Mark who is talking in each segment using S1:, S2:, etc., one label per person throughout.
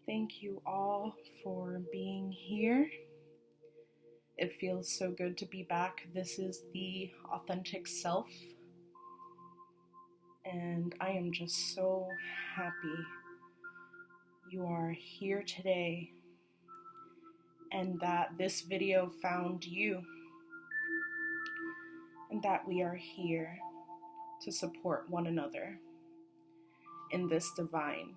S1: Thank you all for being here. It feels so good to be back. This is the authentic self, and I am just so happy you are here today and that this video found you and that we are here to support one another in this divine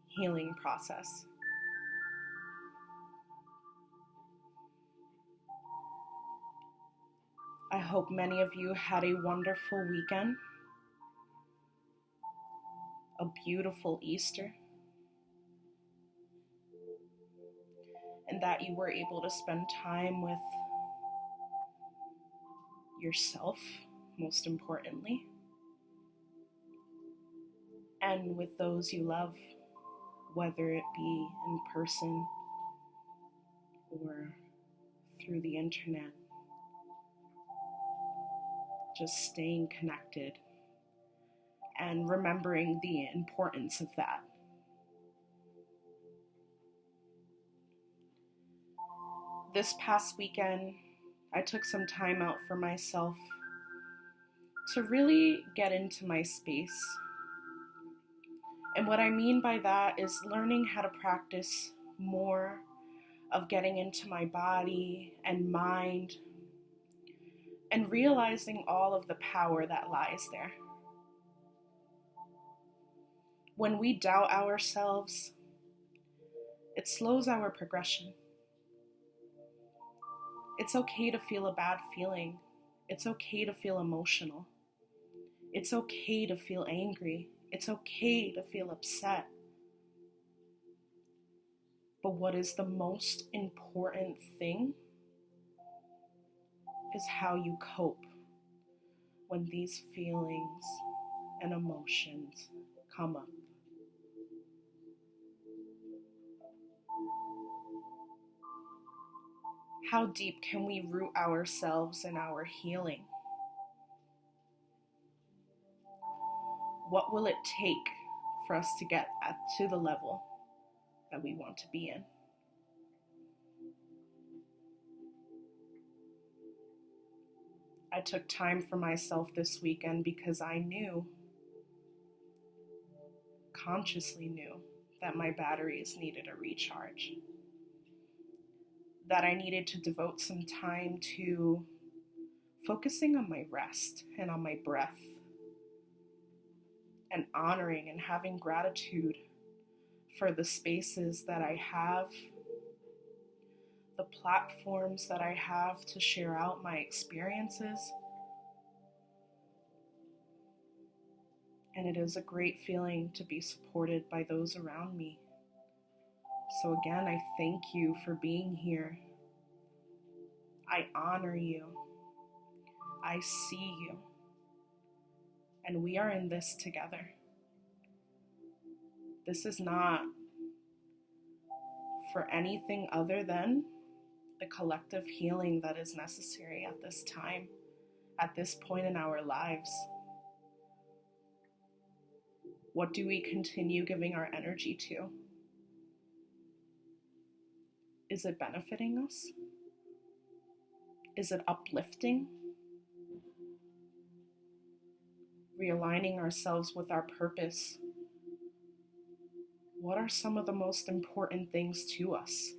S1: healing process. I hope many of you had a wonderful weekend, a beautiful Easter, and that you were able to spend time with yourself, most importantly, and with those you love, whether it be in person or through the internet. Just staying connected and remembering the importance of that. This past weekend, I took some time out for myself to really get into my space. And what I mean by that is learning how to practice more of getting into my body and mind and realizing all of the power that lies there. When we doubt ourselves, it slows our progression. It's okay to feel a bad feeling. It's okay to feel emotional. It's okay to feel angry. It's okay to feel upset. But what is the most important thing is how you cope when these feelings and emotions come up. How deep can we root ourselves in our healing? What will it take for us to get to the level that we want to be in? I took time for myself this weekend because I knew, consciously knew, that my batteries needed a recharge. That I needed to devote some time to focusing on my rest and on my breath and honoring and having gratitude for the spaces that I have, the platforms that I have to share out my experiences. And it is a great feeling to be supported by those around me. So again, I thank you for being here. I honor you. I see you. And we are in this together. This is not for anything other than the collective healing that is necessary at this time, at this point in our lives. What do we continue giving our energy to? Is it benefiting us? Is it uplifting? Realigning ourselves with our purpose. What are some of the most important things to us?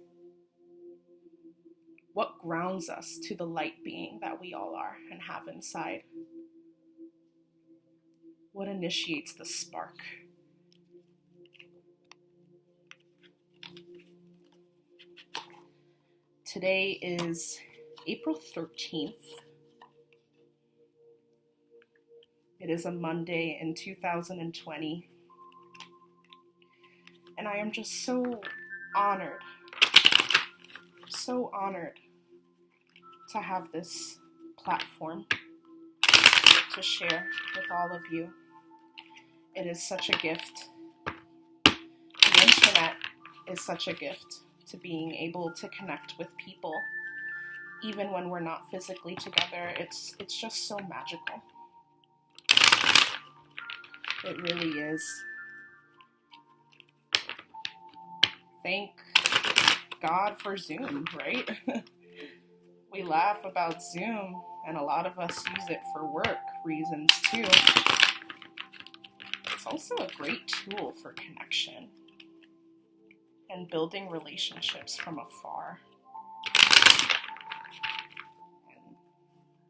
S1: What grounds us to the light being that we all are and have inside? What initiates the spark? Today is April 13th. It is a Monday in 2020. And I am just so honored to have this platform to share with all of you. It is such a gift. The internet is such a gift to being able to connect with people. Even when we're not physically together, it's just so magical. It really is. thank God for Zoom, right? We laugh about Zoom, and a lot of us use it for work reasons too. It's also a great tool for connection and building relationships from afar. And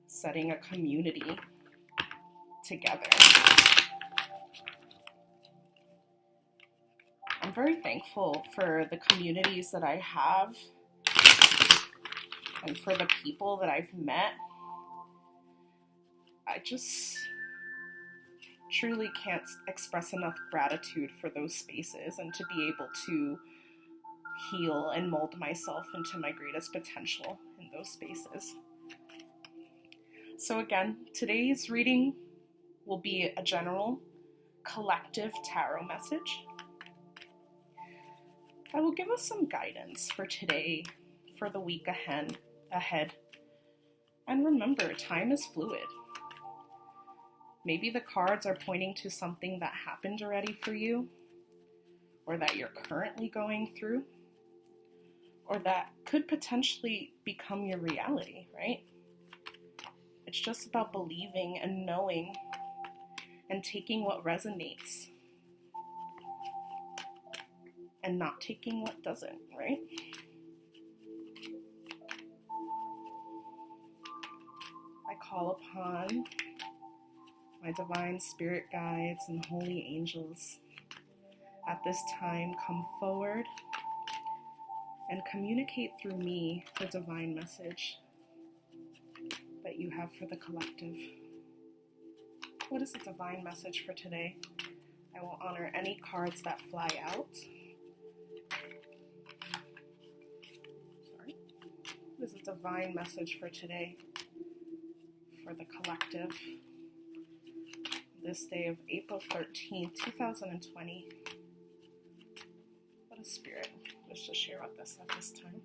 S1: setting a community together. I'm very thankful for the communities that I have and for the people that I've met. I just truly can't express enough gratitude for those spaces and to be able to heal and mold myself into my greatest potential in those spaces. So again, today's reading will be a general collective tarot message that will give us some guidance for today, for the week ahead. And remember, time is fluid. Maybe the cards are pointing to something that happened already for you, or that you're currently going through, or that could potentially become your reality, right? It's just about believing and knowing and taking what resonates and not taking what doesn't, right? I call upon my divine spirit guides and holy angels at this time. Come forward and communicate through me the divine message that you have for the collective. What is the divine message for today? I will honor any cards that fly out. What is the divine message for today for the collective? This day of April 13th, 2020. What a spirit wish to share with us at this time.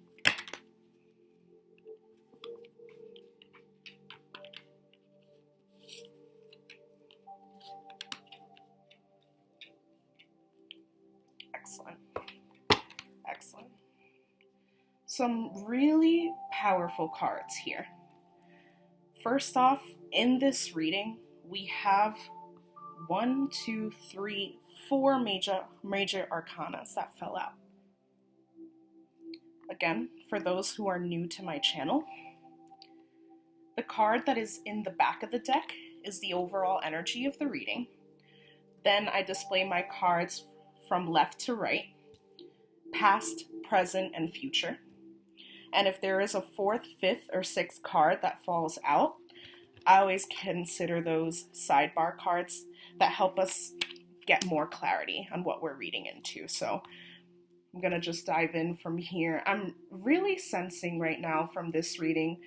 S1: Excellent. Excellent. Some really powerful cards here. First off, in this reading, we have 4 major arcanas that fell out. Again, for those who are new to my channel, the card that is in the back of the deck is the overall energy of the reading. Then I display my cards from left to right, past, present, and future. And if there is a 4th, 5th, or 6th card that falls out, I always consider those sidebar cards that help us get more clarity on what we're reading into. So I'm going to just dive in from here. I'm really sensing right now from this reading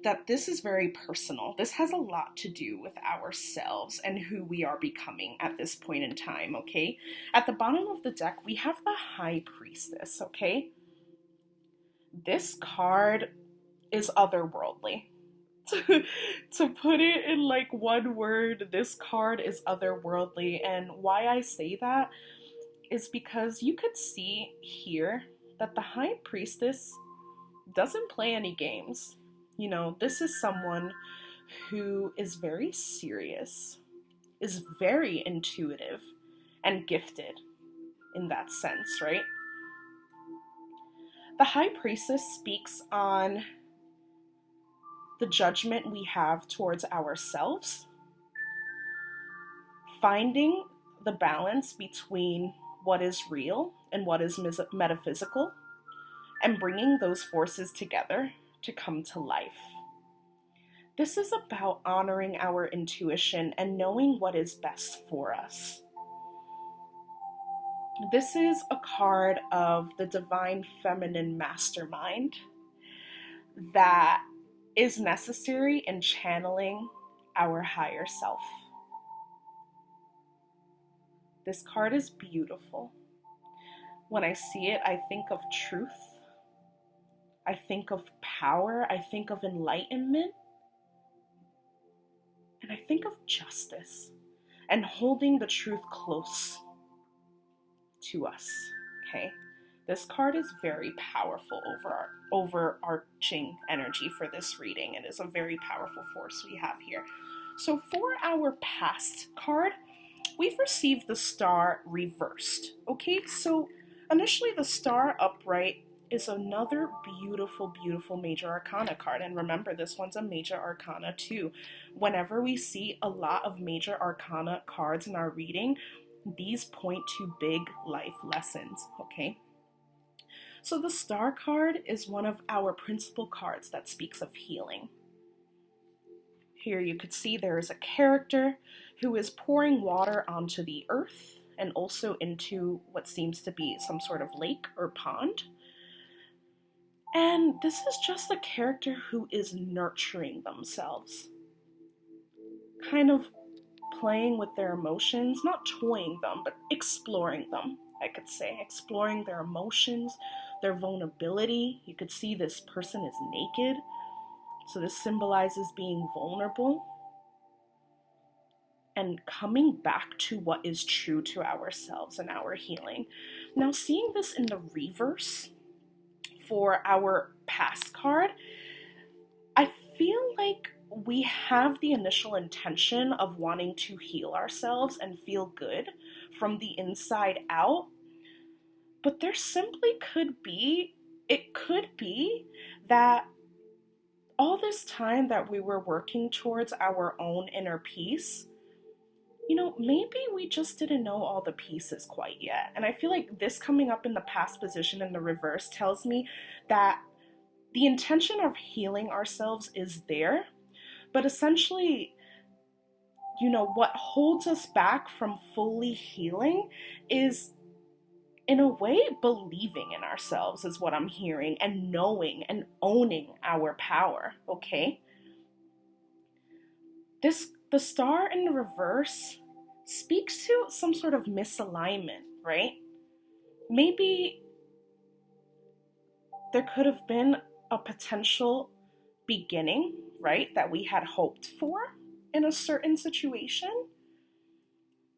S1: that this is very personal. This has a lot to do with ourselves and who we are becoming at this point in time, okay? At the bottom of the deck, we have the High Priestess, okay? This card is otherworldly. To put it in like one word, this card is otherworldly. And why I say that is because you could see here that the High Priestess doesn't play any games. You know, this is someone who is very serious, is very intuitive, and gifted in that sense, right? The High Priestess speaks on the judgment we have towards ourselves, finding the balance between what is real and what is metaphysical, and bringing those forces together to come to life. This is about honoring our intuition and knowing what is best for us. This is a card of the divine feminine mastermind that is necessary in channeling our higher self. This card is beautiful. When I see it, I think of truth. I think of power. I think of enlightenment. And I think of justice and holding the truth close to us, okay? This card is very powerful overarching energy for this reading. It is a very powerful force we have here. So for our past card, we've received the Star reversed. Okay, so initially the Star upright is another beautiful, beautiful Major Arcana card. And remember, this one's a Major Arcana too. Whenever we see a lot of Major Arcana cards in our reading, these point to big life lessons, okay? So the Star card is one of our principal cards that speaks of healing. Here you could see there is a character who is pouring water onto the earth and also into what seems to be some sort of lake or pond. And this is just a character who is nurturing themselves, kind of playing with their emotions, not toying them, but exploring them, I could say, exploring their emotions, their vulnerability. You could see this person is naked, so this symbolizes being vulnerable and coming back to what is true to ourselves and our healing. Now, seeing this in the reverse for our past card, I feel like we have the initial intention of wanting to heal ourselves and feel good from the inside out, but there simply could be that all this time that we were working towards our own inner peace, maybe we just didn't know all the pieces quite yet. And I feel like this coming up in the past position in the reverse tells me that the intention of healing ourselves is there, but essentially, what holds us back from fully healing is, in a way, believing in ourselves is what I'm hearing, and knowing and owning our power, okay? The Star in the reverse speaks to some sort of misalignment, right? Maybe there could have been a potential beginning, right, that we had hoped for in a certain situation.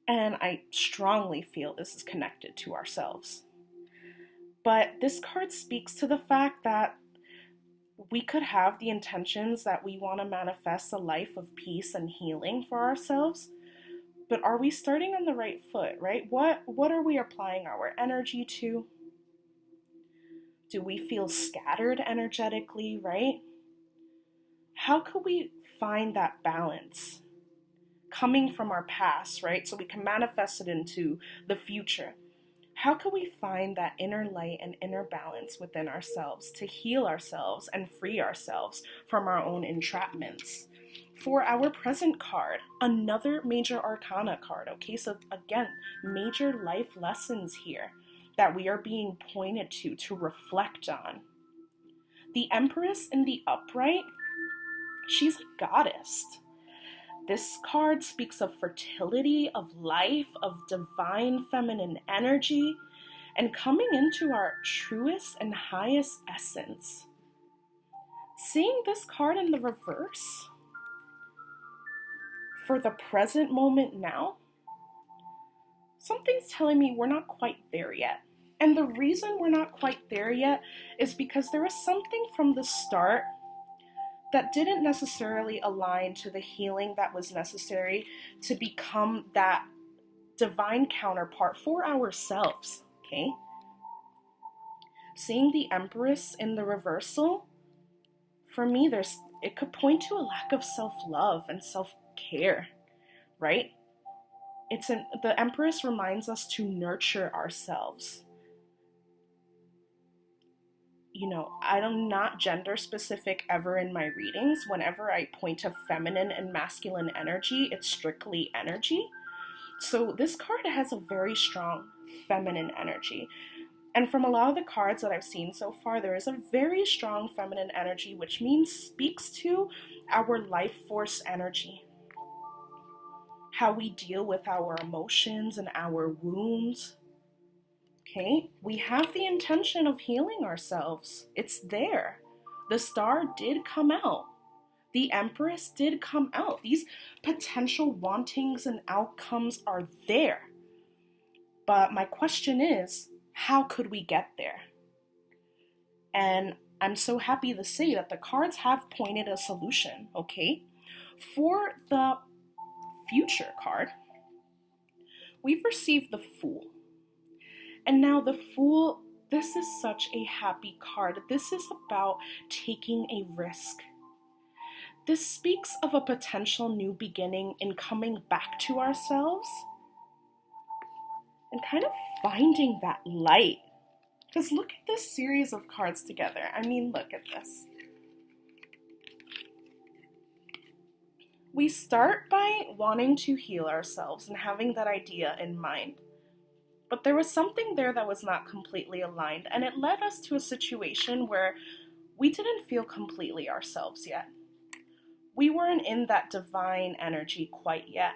S1: And I strongly feel this is connected to ourselves. But this card speaks to the fact that we could have the intentions that we want to manifest a life of peace and healing for ourselves, but are we starting on the right foot, right? What are we applying our energy to? Do we feel scattered energetically, right? How could we find that balance coming from our past, right? So we can manifest it into the future. How can we find that inner light and inner balance within ourselves to heal ourselves and free ourselves from our own entrapments? For our present card, another Major Arcana card, okay? So again, major life lessons here that we are being pointed to reflect on. The Empress in the upright, she's a goddess. This card speaks of fertility, of life, of divine feminine energy, and coming into our truest and highest essence. Seeing this card in the reverse, for the present moment now, something's telling me we're not quite there yet. And the reason we're not quite there yet is because there was something from the start that didn't necessarily align to the healing that was necessary to become that divine counterpart for ourselves, okay? Seeing the Empress in the reversal, for me, it could point to a lack of self-love and self-care, right? The Empress reminds us to nurture ourselves. I'm not gender specific ever in my readings. Whenever I point to feminine and masculine energy, it's strictly energy. So this card has a very strong feminine energy. And from a lot of the cards that I've seen so far, there is a very strong feminine energy, which speaks to our life force energy. How we deal with our emotions and our wounds. Okay, we have the intention of healing ourselves. It's there. The Star did come out. The Empress did come out. These potential wantings and outcomes are there. But my question is, how could we get there? And I'm so happy to say that the cards have pointed a solution, okay? For the future card, we've received the Fool. And now the Fool, this is such a happy card. This is about taking a risk. This speaks of a potential new beginning in coming back to ourselves and kind of finding that light. Because look at this series of cards together. I mean, look at this. We start by wanting to heal ourselves and having that idea in mind. But there was something there that was not completely aligned, and it led us to a situation where we didn't feel completely ourselves yet. We weren't in that divine energy quite yet.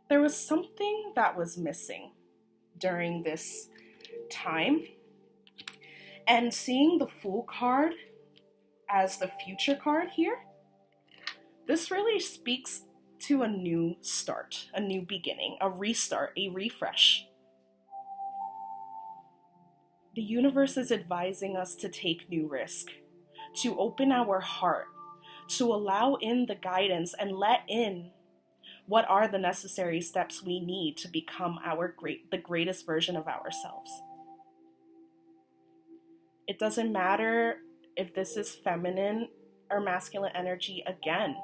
S1: There was something that was missing during this time. And seeing the Fool card as the future card here, this really speaks to a new start, a new beginning, a restart, a refresh. The universe is advising us to take new risk, to open our heart, to allow in the guidance and let in what are the necessary steps we need to become the greatest version of ourselves. It doesn't matter if this is feminine or masculine energy again.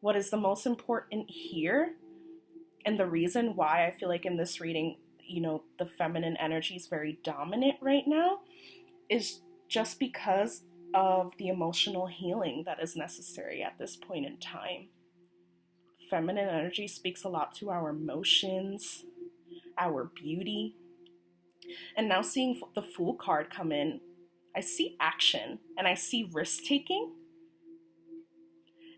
S1: What is the most important here, and the reason why I feel like in this reading, the feminine energy is very dominant right now, is just because of the emotional healing that is necessary at this point in time. Feminine energy speaks a lot to our emotions, our beauty. And now seeing the Fool card come in, I see action and I see risk-taking.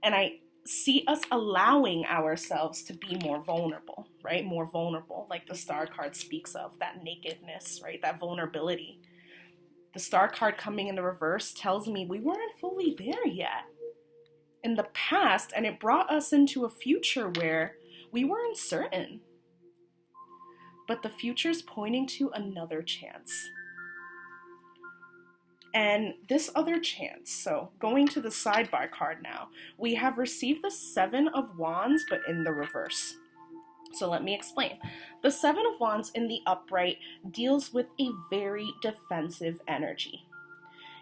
S1: And I see us allowing ourselves to be more vulnerable, right? More vulnerable, like the Star card speaks of, that nakedness, right? That vulnerability. The Star card coming in the reverse tells me we weren't fully there yet in the past, and it brought us into a future where we were uncertain. But the future's pointing to another chance. And this other chance, so going to the sidebar card now, we have received the Seven of Wands, but in the reverse. So let me explain. The Seven of Wands in the upright deals with a very defensive energy.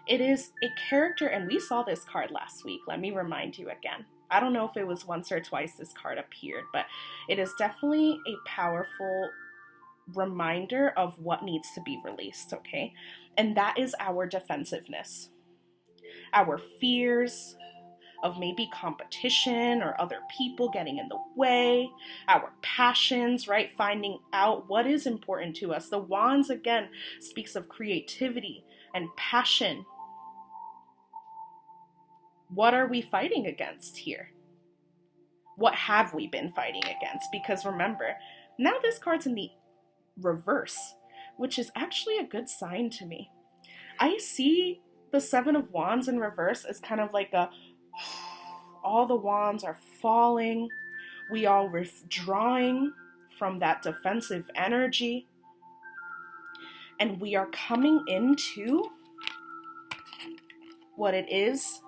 S1: It is a character, and we saw this card last week. Let me remind you again. I don't know if it was once or twice this card appeared, but it is definitely a powerful reminder of what needs to be released, okay? And that is our defensiveness. Our fears of maybe competition or other people getting in the way, our passions, right? Finding out what is important to us. The Wands, again, speaks of creativity and passion. What are we fighting against here? What have we been fighting against? Because remember, now this card's in the reverse, which is actually a good sign to me. I see the Seven of Wands in reverse as kind of like all the wands are falling. We are withdrawing from that defensive energy. And we are coming into what it is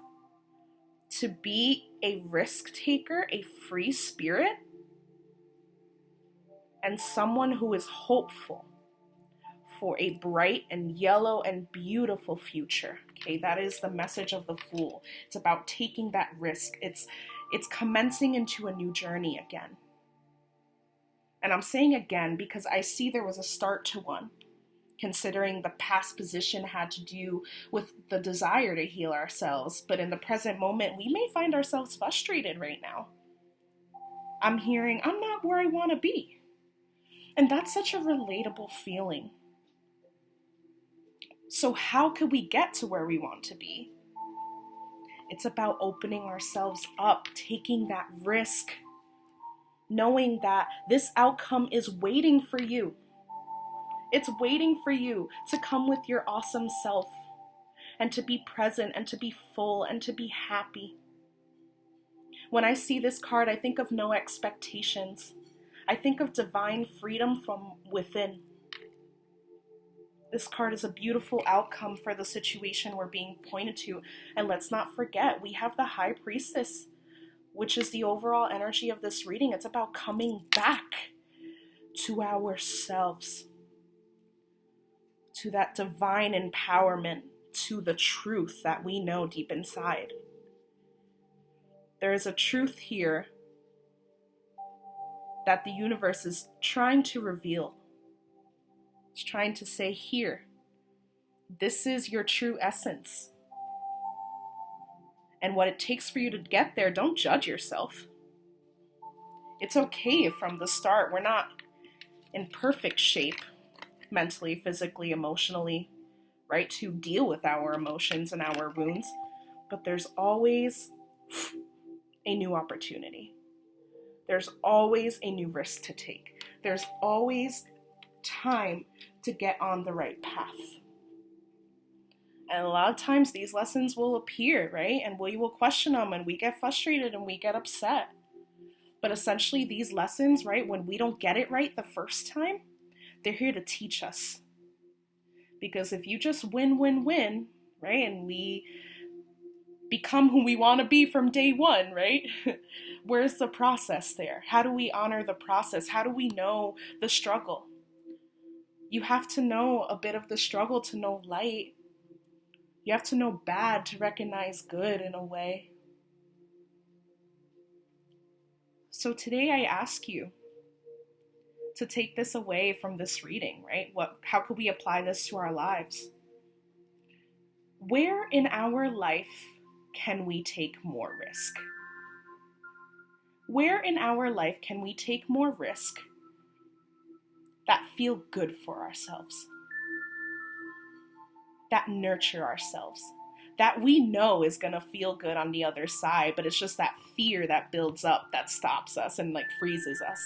S1: to be a risk taker, a free spirit, and someone who is hopeful for a bright and yellow and beautiful future. Okay, that is the message of the Fool. It's about taking that risk. It's commencing into a new journey again. And I'm saying again because I see there was a start to one, considering the past position had to do with the desire to heal ourselves. But in the present moment, we may find ourselves frustrated right now. I'm hearing, I'm not where I want to be. And that's such a relatable feeling. So how could we get to where we want to be? It's about opening ourselves up, taking that risk, knowing that this outcome is waiting for you. It's waiting for you to come with your awesome self and to be present and to be full and to be happy. When I see this card, I think of no expectations. I think of divine freedom from within. This card is a beautiful outcome for the situation we're being pointed to. And let's not forget, we have the High Priestess, which is the overall energy of this reading. It's about coming back to ourselves, to that divine empowerment, to the truth that we know deep inside. There is a truth here that the universe is trying to reveal. It's trying to say, here, this is your true essence. And what it takes for you to get there, don't judge yourself. It's okay if from the start we're not in perfect shape, mentally, physically, emotionally, right, to deal with our emotions and our wounds. But there's always a new opportunity. There's always a new risk to take. There's always time to get on the right path. And a lot of times these lessons will appear, right? And we will question them and we get frustrated and we get upset. But essentially these lessons, right, when we don't get it right the first time, they're here to teach us. Because if you just win, right, and we become who we want to be from day one, right? Where's the process there? How do we honor the process? How do we know the struggle? You have to know a bit of the struggle to know light. You have to know bad to recognize good in a way. So today I ask you to take this away from this reading, right? How could we apply this to our lives? Where in our life can we take more risk? Where in our life can we take more risk that feel good for ourselves? That nurture ourselves? That we know is going to feel good on the other side, but it's just that fear that builds up that stops us and freezes us.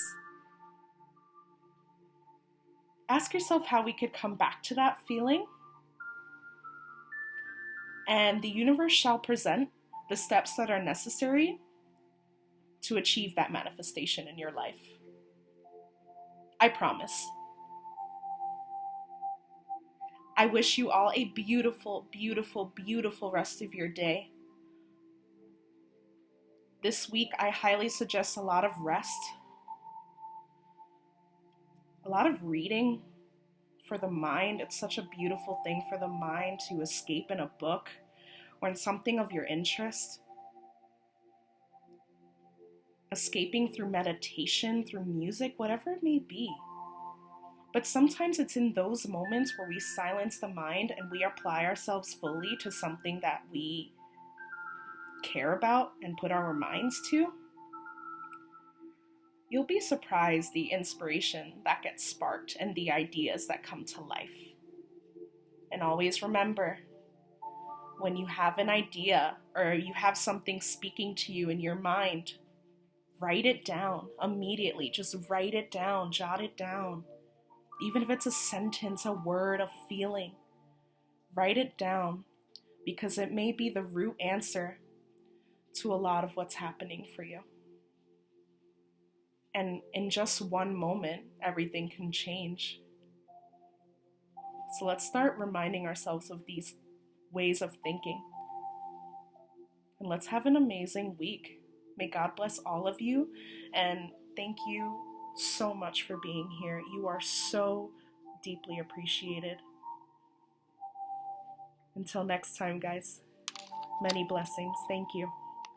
S1: Ask yourself how we could come back to that feeling. And the universe shall present the steps that are necessary to achieve that manifestation in your life. I promise. I wish you all a beautiful, beautiful, beautiful rest of your day. This week, I highly suggest a lot of rest, a lot of reading for the mind. It's such a beautiful thing for the mind to escape in a book or in something of your interest. Escaping through meditation, through music, whatever it may be. But sometimes it's in those moments where we silence the mind and we apply ourselves fully to something that we care about and put our minds to. You'll be surprised the inspiration that gets sparked and the ideas that come to life. And always remember, when you have an idea or you have something speaking to you in your mind, write it down immediately. Just write it down, jot it down. Even if it's a sentence, a word, a feeling, write it down because it may be the root answer to a lot of what's happening for you. And in just one moment, everything can change. So let's start reminding ourselves of these ways of thinking. And let's have an amazing week. May God bless all of you. And thank you so much for being here. You are so deeply appreciated. Until next time, guys, many blessings. Thank you.